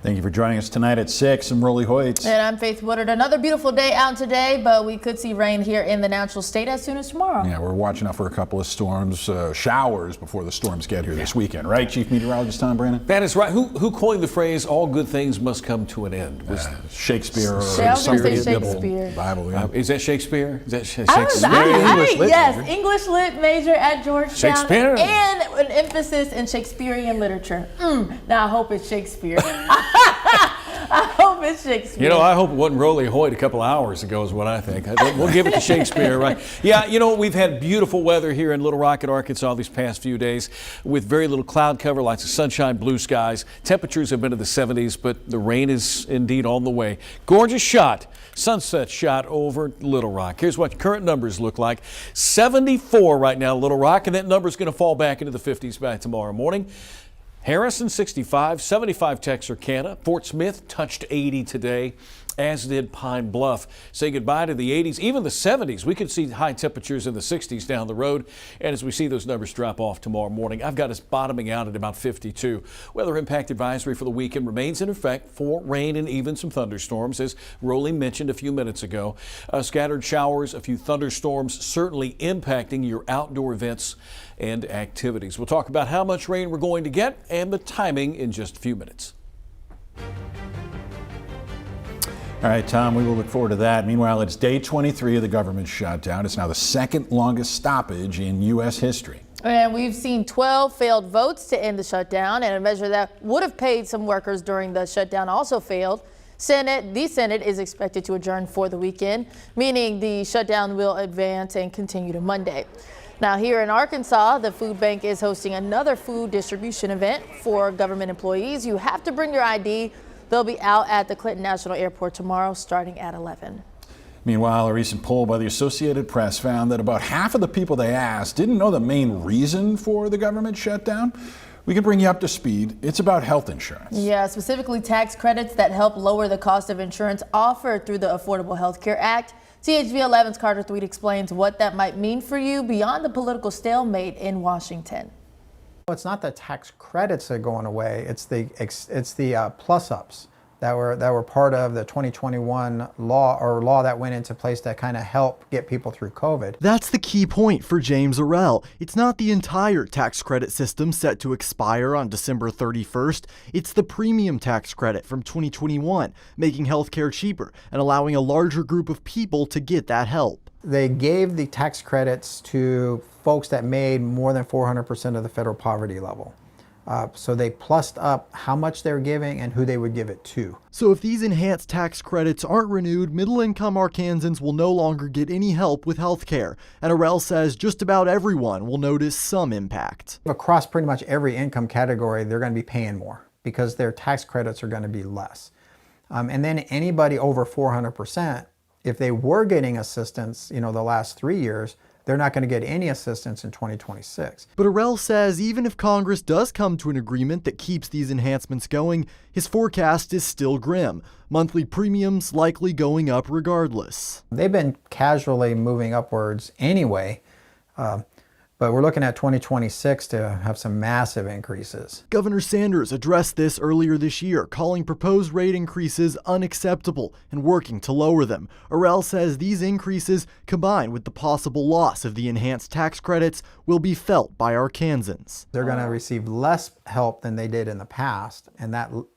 Thank you for joining us tonight at 6. I'm Rolly Hoyt. And I'm Faith Woodard. Another beautiful day out today, but we could see rain here in the natural state as soon as tomorrow. Yeah, we're watching out for a couple of storms, showers before the storms get here this weekend, right, Chief Meteorologist Tom Brannon? That is right. Who coined the phrase, all good things must come to an end? Shakespeare or somebody somebody in the Shakespeare. Bible. Yeah. Is that Shakespeare? Is that Yes, English lit major at Georgetown. Shakespeare. And an emphasis in Shakespearean literature. Now I hope it's Shakespeare. I hope it's Shakespeare. You know, I hope it wasn't Rolly Hoyt a couple hours ago is what I think. We'll give it to Shakespeare, right? Yeah, you know, we've had beautiful weather here in Little Rock, Arkansas these past few days with very little cloud cover, lots of sunshine, blue skies. Temperatures have been in the 70s, but the rain is indeed on the way. Gorgeous shot, sunset shot over Little Rock. Here's what current numbers look like. 74 right now, Little Rock, and that number is going to fall back into the 50s by tomorrow morning. Harrison 65, 75 Texarkana. Fort Smith touched 80 today, as did Pine Bluff. Say goodbye to the 80s, even the 70s. We could see high temperatures in the 60s down the road. And as we see those numbers drop off tomorrow morning, I've got us bottoming out at about 52. Weather impact advisory for the weekend remains in effect for rain and even some thunderstorms, as Rolly mentioned a few minutes ago. Scattered showers, a few thunderstorms, certainly impacting your outdoor events and activities. We'll talk about how much rain we're going to get and the timing in just a few minutes. All right, Tom, we will look forward to that. Meanwhile, it's day 23 of the government shutdown. It's now the second longest stoppage in U.S. history. And we've seen 12 failed votes to end the shutdown, and a measure that would have paid some workers during the shutdown also failed. The Senate is expected to adjourn for the weekend, meaning the shutdown will advance and continue to Monday. Now, here in Arkansas, the food bank is hosting another food distribution event for government employees. You have to bring your ID. They'll be out at the Clinton National Airport tomorrow starting at 11. Meanwhile, a recent poll by the Associated Press found that about half of the people they asked didn't know the main reason for the government shutdown. We can bring you up to speed. It's about health insurance. Yeah, specifically tax credits that help lower the cost of insurance offered through the Affordable Health Care Act. THV 11's Carter Thweet explains what that might mean for you beyond the political stalemate in Washington. It's not the tax credits that are going away. It's the plus-ups that were part of the 2021 law that went into place that kind of helped get people through COVID. That's the key point for James Arell. It's not the entire tax credit system set to expire on December 31st. It's the premium tax credit from 2021, making healthcare cheaper and allowing a larger group of people to get that help. They gave the tax credits to folks that made more than 400% of the federal poverty level. So they plussed up how much they're giving and who they would give it to. So if these enhanced tax credits aren't renewed, middle-income Arkansans will no longer get any help with health care. And Arell says just about everyone will notice some impact. Across pretty much every income category, they're going to be paying more because their tax credits are going to be less. And then anybody over 400%, if they were getting assistance, the last 3 years, they're not going to get any assistance in 2026. But Arell says even if Congress does come to an agreement that keeps these enhancements going, his forecast is still grim. Monthly premiums likely going up regardless. They've been casually moving upwards anyway, but we're looking at 2026 to have some massive increases. Governor Sanders addressed this earlier this year, calling proposed rate increases unacceptable and working to lower them. Arell says these increases, combined with the possible loss of the enhanced tax credits, will be felt by Arkansans. They're going to receive less help than they did in the past, and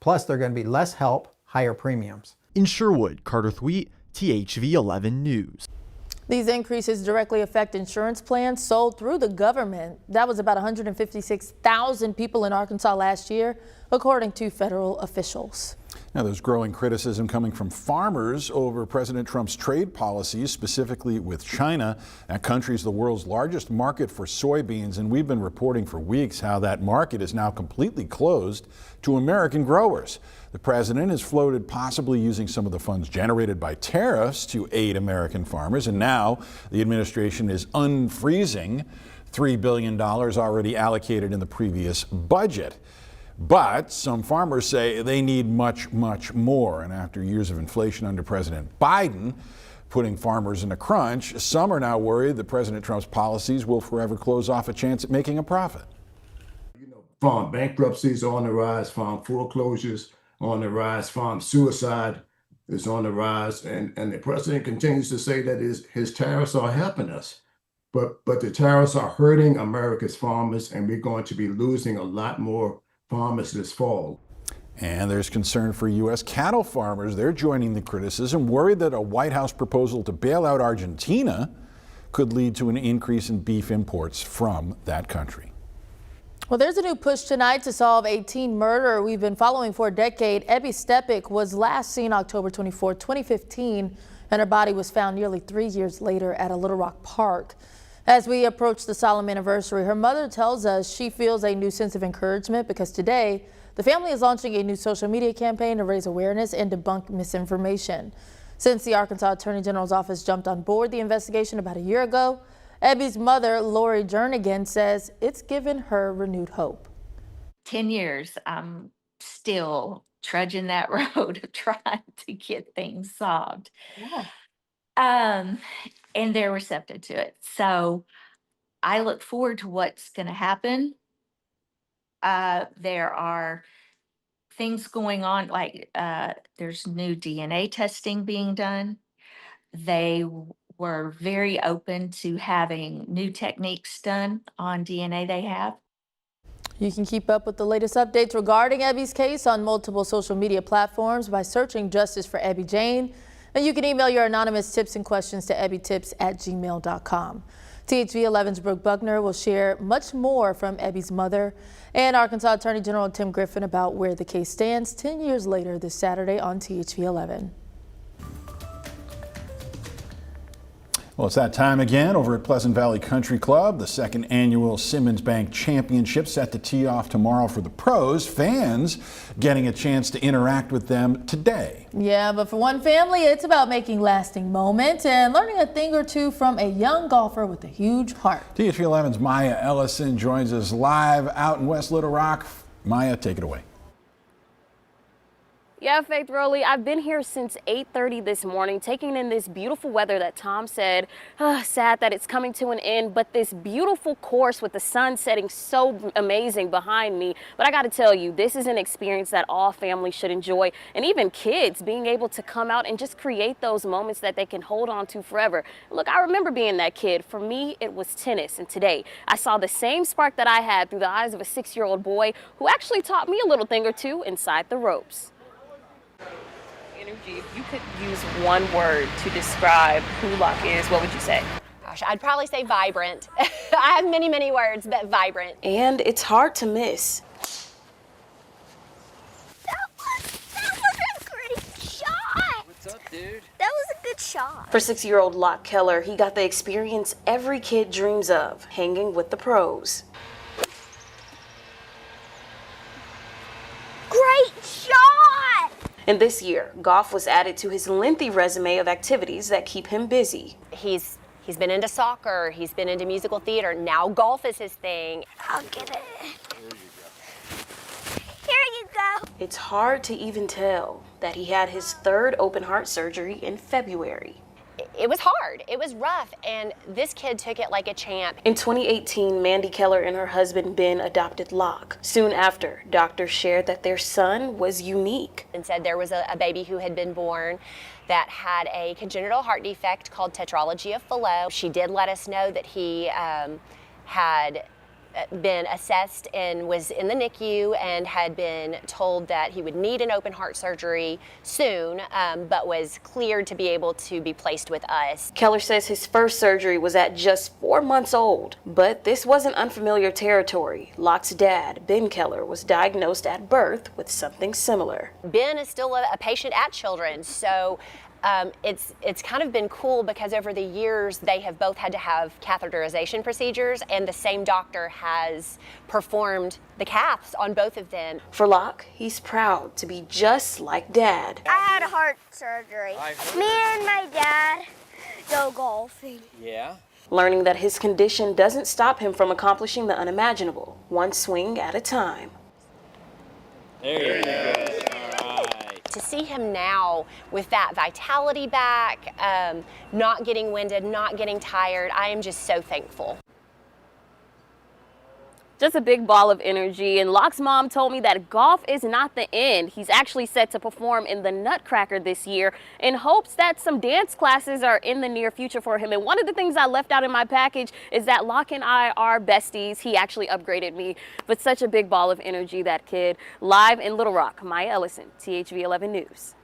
plus they're going to be less help, higher premiums. In Sherwood, Carter Thweet, THV 11 News. These increases directly affect insurance plans sold through the government. That was about 156,000 people in Arkansas last year, according to federal officials. Now, there's growing criticism coming from farmers over President Trump's trade policies, specifically with China. That country is the world's largest market for soybeans, and we've been reporting for weeks how that market is now completely closed to American growers. The president has floated possibly using some of the funds generated by tariffs to aid American farmers, and now the administration is unfreezing $3 billion already allocated in the previous budget. But some farmers say they need much, much more. And after years of inflation under President Biden, putting farmers in a crunch, some are now worried that President Trump's policies will forever close off a chance at making a profit. Farm bankruptcies are on the rise, farm foreclosures on the rise. Farm suicide is on the rise. And the president continues to say that his tariffs are helping us. But the tariffs are hurting America's farmers, and we're going to be losing a lot more farmers this fall. And there's concern for U.S. cattle farmers. They're joining the criticism, worried that a White House proposal to bail out Argentina could lead to an increase in beef imports from that country. Well, there's a new push tonight to solve a teen murder we've been following for a decade. Ebby Stepik was last seen October 24, 2015, and her body was found nearly 3 years later at a Little Rock park. As we approach the solemn anniversary, her mother tells us she feels a new sense of encouragement because today the family is launching a new social media campaign to raise awareness and debunk misinformation. Since the Arkansas Attorney General's office jumped on board the investigation about a year ago, Ebby's mother, Lori Jernigan, says it's given her renewed hope. 10 years, I'm still trudging that road of trying to get things solved. Yeah. And they're receptive to it. So I look forward to what's going to happen. There are things going on, like there's new DNA testing being done. They were very open to having new techniques done on DNA they have. You can keep up with the latest updates regarding Ebby's case on multiple social media platforms by searching Justice for Ebby Jane. And you can email your anonymous tips and questions to ebbytips@gmail.com. THV 11's Brooke Buckner will share much more from Ebby's mother and Arkansas Attorney General Tim Griffin about where the case stands 10 years later this Saturday on THV 11. Well, it's that time again over at Pleasant Valley Country Club. The second annual Simmons Bank Championship set to tee off tomorrow for the pros. Fans getting a chance to interact with them today. Yeah, but for one family, it's about making lasting moments and learning a thing or two from a young golfer with a huge heart. THV 11's Maya Ellison joins us live out in West Little Rock. Maya, take it away. Yeah, Faith Rowley, I've been here since 8:30 this morning, taking in this beautiful weather that Tom said, sad that it's coming to an end, but this beautiful course with the sun setting so amazing behind me. But I got to tell you, this is an experience that all families should enjoy, and even kids being able to come out and just create those moments that they can hold on to forever. Look, I remember being that kid. For me, it was tennis, and today I saw the same spark that I had through the eyes of a 6-year-old boy who actually taught me a little thing or two inside the ropes. Energy, if you could use one word to describe who Locke is, what would you say? Gosh, I'd probably say vibrant. I have many, many words, but vibrant. And it's hard to miss. That was a great shot. What's up, dude? That was a good shot. For 6-year-old Locke Keller, he got the experience every kid dreams of, hanging with the pros. Great shot. And this year, golf was added to his lengthy resume of activities that keep him busy. He's been into soccer, he's been into musical theater, now golf is his thing. I'll get it. Here you go. It's hard to even tell that he had his 3rd open heart surgery in February. It was hard, it was rough, and this kid took it like a champ. In 2018, Mandy Keller and her husband Ben adopted Locke. Soon after, doctors shared that their son was unique. And said there was a baby who had been born that had a congenital heart defect called tetralogy of Fallot. She did let us know that he had been assessed and was in the NICU and had been told that he would need an open heart surgery soon, but was cleared to be able to be placed with us. Keller says his first surgery was at just 4 months old, but this wasn't unfamiliar territory. Locke's dad, Ben Keller, was diagnosed at birth with something similar. Ben is still a patient at Children's, so it's kind of been cool because over the years they have both had to have catheterization procedures, and the same doctor has performed the caths on both of them. For Locke, he's proud to be just like Dad. I had a heart surgery. Me and my dad go golfing. Yeah? Learning that his condition doesn't stop him from accomplishing the unimaginable, one swing at a time. There you go. All right. To see him now with that vitality back, not getting winded, not getting tired, I am just so thankful. Just a big ball of energy. And Locke's mom told me that golf is not the end. He's actually set to perform in the Nutcracker this year in hopes that some dance classes are in the near future for him. And one of the things I left out in my package is that Locke and I are besties. He actually upgraded me, but such a big ball of energy, that kid. Live in Little Rock, Maya Ellison, THV 11 News.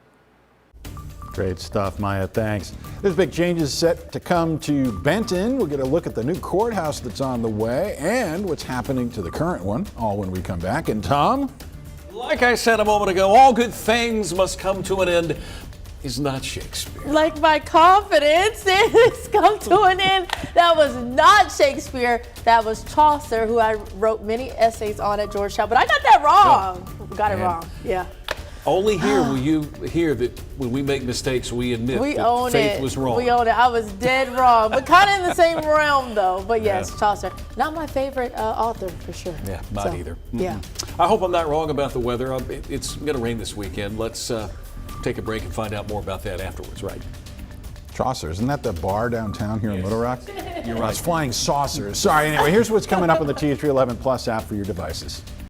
Great stuff, Maya. Thanks. There's big changes set to come to Benton. We'll get a look at the new courthouse that's on the way and what's happening to the current one, all when we come back. And Tom? Like I said a moment ago, all good things must come to an end is not Shakespeare. Like my confidence has come to an end. That was not Shakespeare. That was Chaucer, who I wrote many essays on at Georgetown. But I got that wrong. Got it wrong. Yeah. Only here will you hear that when we make mistakes, we admit that Faith was wrong. We own it. I was dead wrong, but kind of in the same realm, though. But yes, Chaucer. Not my favorite author, for sure. Yeah, not either. Yeah. I hope I'm not wrong about the weather. It's going to rain this weekend. Let's take a break and find out more about that afterwards, right? Chaucer, isn't that the bar downtown here in Little Rock? You're right. It's Flying Saucers. Sorry, anyway, here's what's coming up on the THV 11 Plus app for your devices.